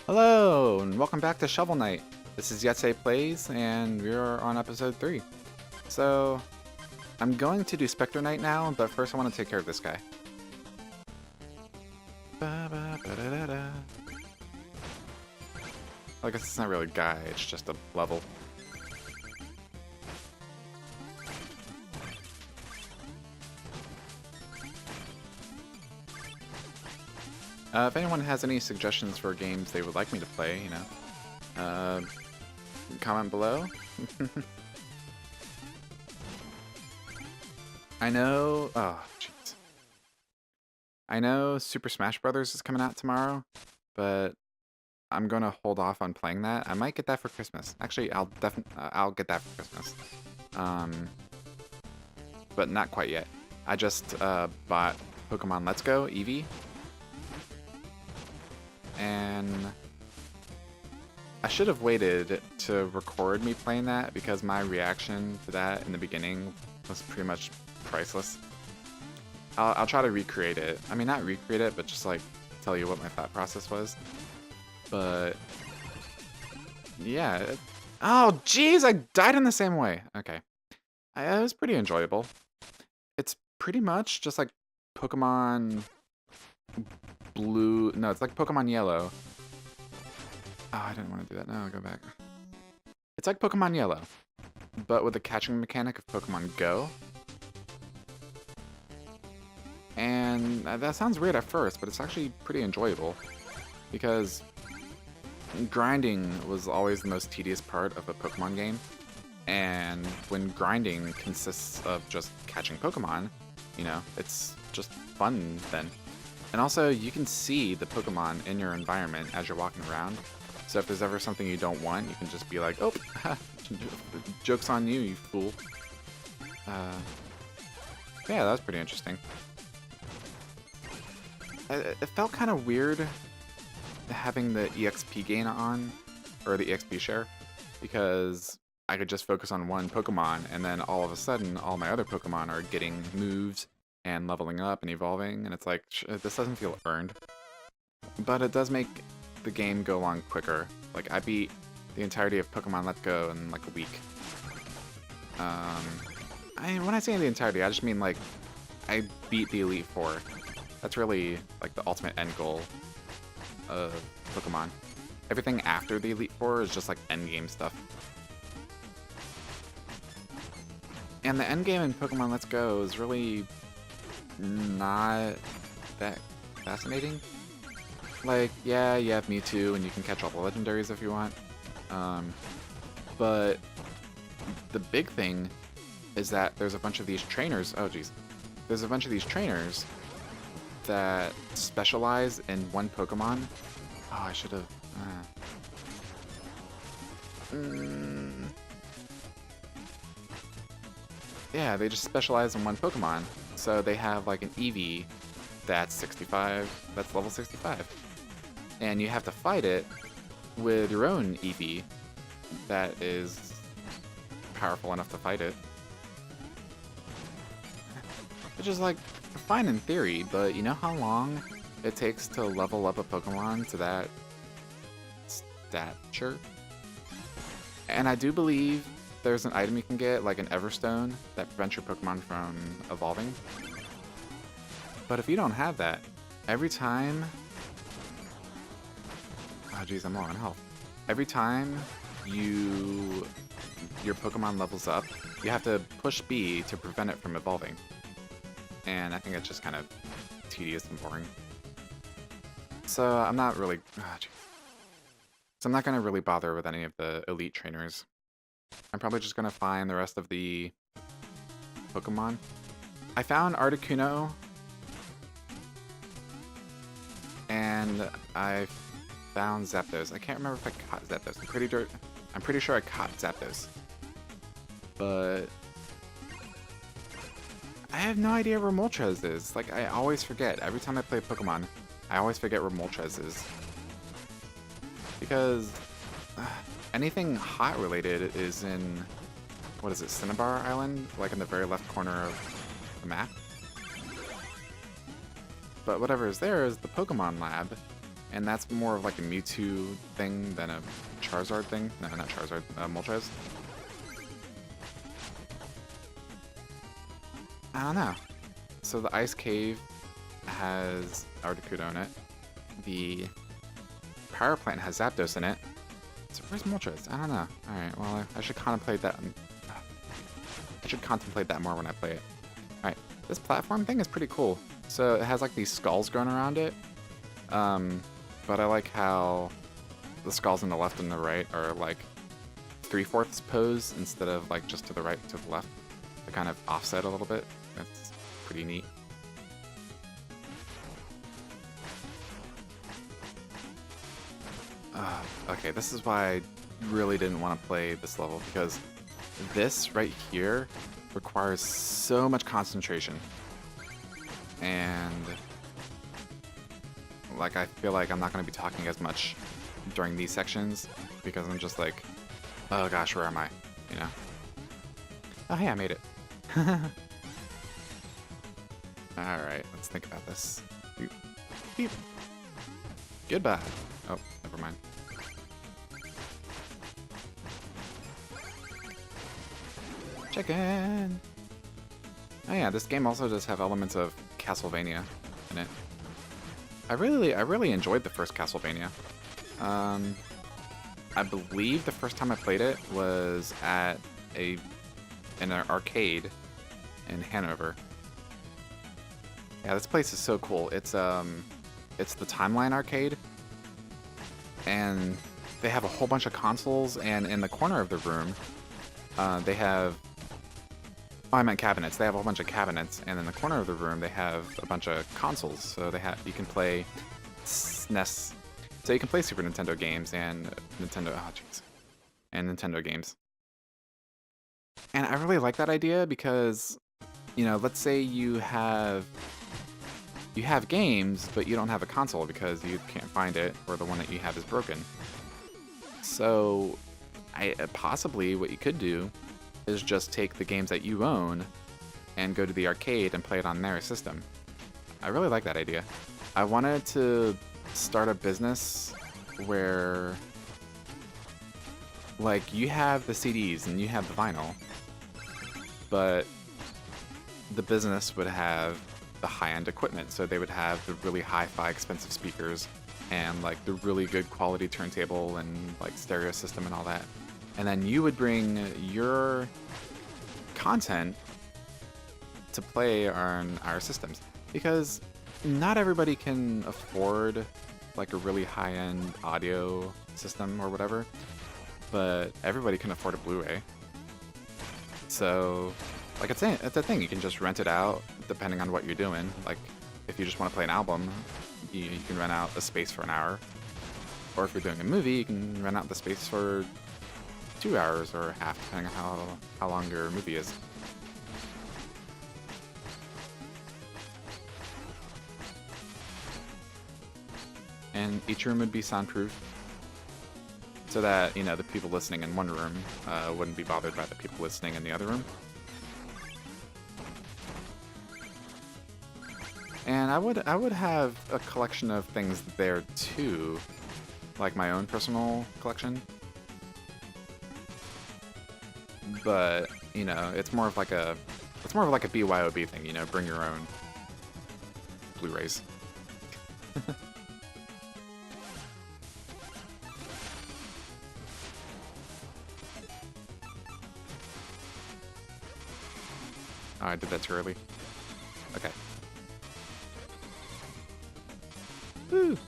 Hello, and welcome back to Shovel Knight. This is Yetse Plays, and we're on episode 3. So, I'm going to do Spectre Knight now, but first I want to take care of this guy. I guess it's not really a guy, it's just a level. If anyone has any suggestions for games they would like me to play, comment below. I know, oh jeez. I know Super Smash Brothers is coming out tomorrow, but I'm gonna hold off on playing that. I might get that for Christmas. Actually, I'll get that for Christmas. But not quite yet. I just bought Pokemon Let's Go Eevee. And I should have waited to record me playing that because my reaction to that in the beginning was pretty much priceless. I'll try to recreate it. I mean, not recreate it, but just like tell you what my thought process was. But yeah. Oh, jeez, I died in the same way. Okay. It was pretty enjoyable. It's pretty much just like Pokemon Blue. No, it's like Pokemon Yellow. Oh, I didn't want to do that. No, I'll go back. It's like Pokemon Yellow, but with the catching mechanic of Pokemon Go. And that sounds weird at first, but it's actually pretty enjoyable because grinding was always the most tedious part of a Pokemon game. And when grinding consists of just catching Pokemon, it's just fun then. And also, you can see the Pokemon in your environment as you're walking around. So if there's ever something you don't want, you can just be like, oh, joke's on you, you fool. Yeah, that was pretty interesting. It felt kind of weird having the EXP gain on, or the EXP share, because I could just focus on one Pokemon, and then all of a sudden, all my other Pokemon are getting moves and leveling up and evolving, and it's like, this doesn't feel earned. But it does make the game go along quicker. Like, I beat the entirety of Pokemon Let's Go in like a week. When I say the entirety, I just mean like, I beat the Elite Four. That's really like the ultimate end goal of Pokemon. Everything after the Elite Four is just like endgame stuff. And the endgame in Pokemon Let's Go is really not that fascinating. Like, yeah, you have Mewtwo and you can catch all the legendaries if you want. But the big thing is that there's a bunch of these trainers. Oh, geez. There's a bunch of these trainers that specialize in one Pokemon. Oh, I should have. Yeah, they just specialize in one Pokemon. So they have like an Eevee that's 65, that's level 65. And you have to fight it with your own Eevee that is powerful enough to fight it. Which is like fine in theory, but you know how long it takes to level up a Pokemon to that stature? And I do believe there's an item you can get, like an Everstone, that prevents your Pokemon from evolving. But if you don't have that, every time... Oh geez, I'm low on health. Every time your Pokemon levels up, you have to push B to prevent it from evolving. And I think it's just kind of tedious and boring. So I'm not really... Oh, geez. So I'm not going to really bother with any of the elite trainers. I'm probably just going to find the rest of the Pokemon. I found Articuno. And I found Zapdos. I can't remember if I caught Zapdos. I'm pretty sure I caught Zapdos. But I have no idea where Moltres is. Like, I always forget. Every time I play Pokemon, I always forget where Moltres is. Because anything hot related is in, what is it, Cinnabar Island? Like in the very left corner of the map. But whatever is there is the Pokemon Lab, and that's more of like a Mewtwo thing than a Charizard thing. No, not Charizard, Moltres. I don't know. So the Ice Cave has Articuno in it. The Power Plant has Zapdos in it. So where's Moltres? I don't know. Alright, well, I should contemplate that. I should contemplate that more when I play it. Alright, this platform thing is pretty cool. So it has like these skulls growing around it. But I like how the skulls on the left and the right are like 3/4 pose instead of like just to the right to the left. They kind of offset a little bit. That's pretty neat. Okay, this is why I really didn't want to play this level, because this right here requires so much concentration. And like I feel like I'm not going to be talking as much during these sections because I'm just like, oh gosh, where am I? You know? Oh hey, I made it. Alright, let's think about this. Beep. Beep. Goodbye. Oh, never mind. Chicken! Oh yeah, this game also does have elements of Castlevania in it. I really enjoyed the first Castlevania. I believe the first time I played it was at in an arcade in Hanover. Yeah, this place is so cool. It's the Timeline Arcade, and they have a whole bunch of consoles, and in the corner of the room, they have... Oh, I meant cabinets. They have a whole bunch of cabinets, and in the corner of the room, they have a bunch of consoles. So you can play SNES. So you can play Super Nintendo games and Nintendo... Oh, jeez. And Nintendo games. And I really like that idea because, you know, let's say you have games, but you don't have a console because you can't find it, or the one that you have is broken. So, possibly what you could do is just take the games that you own and go to the arcade and play it on their system. I really like that idea. I wanted to start a business where, like, you have the CDs and you have the vinyl, but the business would have the high-end equipment. So they would have the really hi-fi expensive speakers and like the really good quality turntable and like stereo system and all that. And then you would bring your content to play on our systems, because not everybody can afford like a really high-end audio system or whatever, but everybody can afford a Blu-ray. So like it's a thing, you can just rent it out depending on what you're doing. Like if you just want to play an album, you can rent out the space for an hour. Or if you're doing a movie, you can rent out the space for 2 hours or half, depending on how long your movie is. And each room would be soundproof, so that, you know, the people listening in one room wouldn't be bothered by the people listening in the other room. And I would have a collection of things there too, like my own personal collection. But, you know, it's more of like a BYOB thing, you know, bring your own Blu-rays. Oh, I did that too early. Okay. Woo!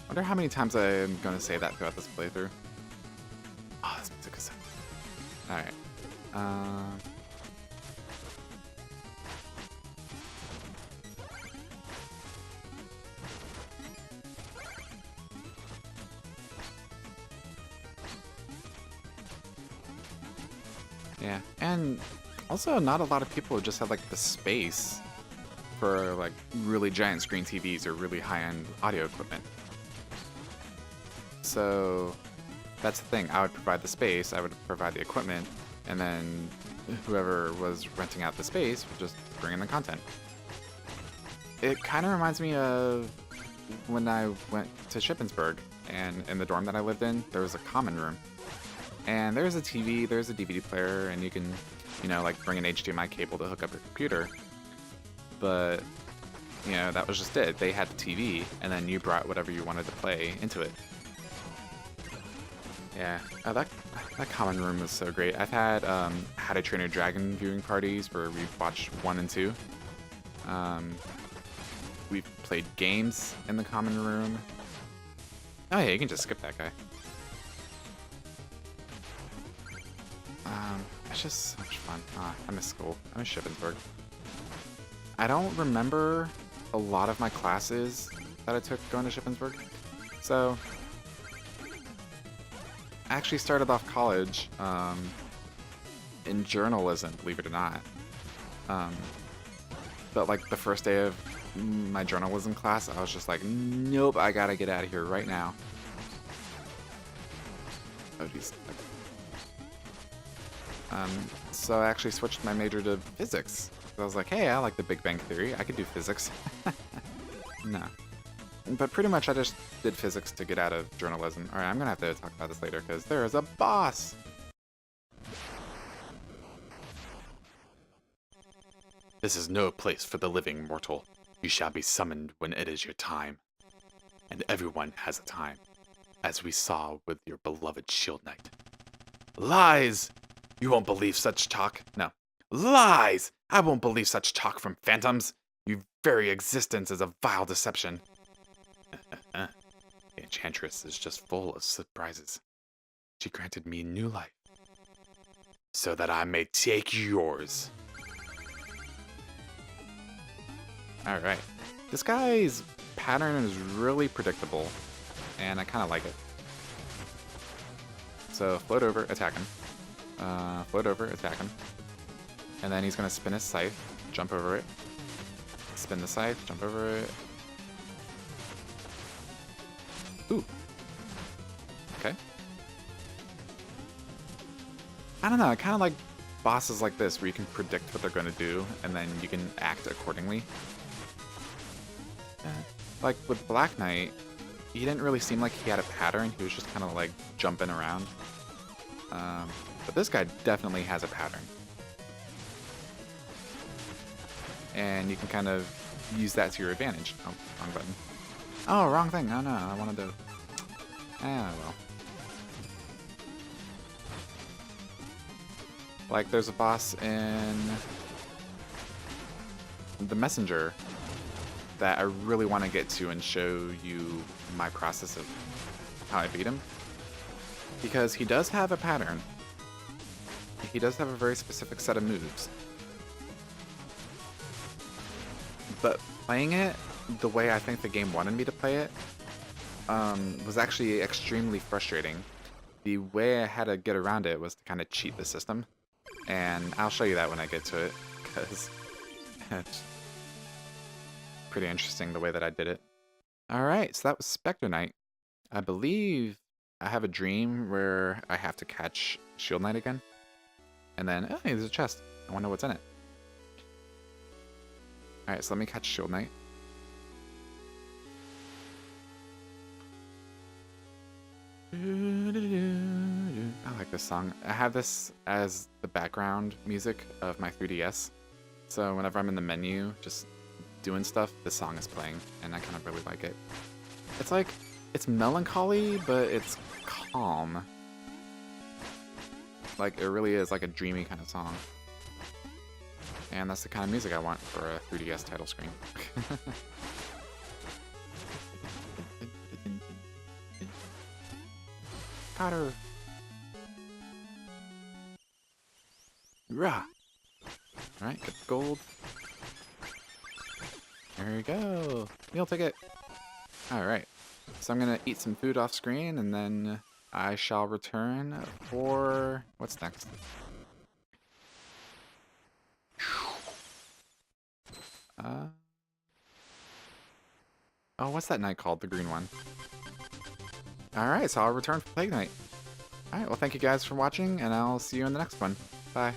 Wonder how many times I'm gonna say that throughout this playthrough. Oh, this music is so... Alright. Yeah, and also not a lot of people just have like the space for like really giant screen TVs or really high-end audio equipment. So that's the thing. I would provide the space, I would provide the equipment, and then whoever was renting out the space would just bring in the content. It kind of reminds me of when I went to Shippensburg, and in the dorm that I lived in, there was a common room. And there's a TV, there's a DVD player, and you can, you know, like bring an HDMI cable to hook up your computer. But, you know, that was just it. They had the TV, and then you brought whatever you wanted to play into it. Yeah, oh, that common room was so great. I've had How to Train Your Dragon viewing parties where we've watched 1 and 2. We've played games in the common room. Oh yeah, you can just skip that guy. It's just so much fun. I miss school. I miss Shippensburg. I don't remember a lot of my classes that I took going to Shippensburg. So, I actually started off college in journalism, believe it or not. But like the first day of my journalism class, I was just like, nope, I gotta get out of here right now. Oh, geez. So I actually switched my major to physics. I was like, hey, I like the Big Bang Theory. I could do physics. No. But pretty much I just did physics to get out of journalism. Alright, I'm gonna have to talk about this later because there is a boss! This is no place for the living, mortal. You shall be summoned when it is your time. And everyone has a time, as we saw with your beloved Shield Knight. Lies! You won't believe such talk. No. Lies! I won't believe such talk from phantoms. Your very existence is a vile deception. The Enchantress is just full of surprises. She granted me new life, so that I may take yours. Alright. This guy's pattern is really predictable, and I kind of like it. So, float over, attack him. Float over, attack him. And then he's going to spin his scythe, jump over it. Spin the scythe, jump over it. Ooh. Okay. I don't know, I kind of like bosses like this where you can predict what they're going to do, and then you can act accordingly. Like with Black Knight, he didn't really seem like he had a pattern, he was just kind of like jumping around. But this guy definitely has a pattern. And you can kind of use that to your advantage. Oh, wrong button. Oh, wrong thing. Oh no, I wanted to... Ah, well. Like, there's a boss in The Messenger that I really want to get to and show you my process of how I beat him. Because he does have a pattern. He does have a very specific set of moves. But playing it the way I think the game wanted me to play it was actually extremely frustrating. The way I had to get around it was to kind of cheat the system. And I'll show you that when I get to it, because it's pretty interesting the way that I did it. Alright, so that was Spectre Knight. I believe I have a dream where I have to catch Shield Knight again. And then, oh, hey, there's a chest. I wonder what's in it. Alright, so let me catch Shield Knight. I like this song. I have this as the background music of my 3DS. So whenever I'm in the menu, just doing stuff, this song is playing, and I kind of really like it. It's like, it's melancholy, but it's calm. Like, it really is like a dreamy kind of song. And that's the kind of music I want for a 3DS title screen. Cotter! Rah! Alright, get the gold. There we go! Meal ticket! Alright, so I'm gonna eat some food off screen, and then I shall return for... what's next? Oh, what's that knight called? The green one. Alright, so I'll return for Plague Knight. Alright, well thank you guys for watching, and I'll see you in the next one. Bye.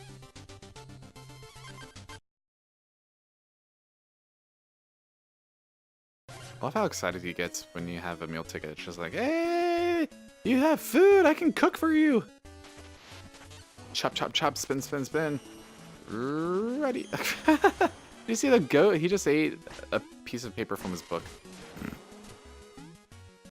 I love how excited he gets when you have a meal ticket. It's just like, hey, you have food, I can cook for you. Chop, chop, chop, spin, spin, spin. Ready. Did you see the goat? He just ate a piece of paper from his book.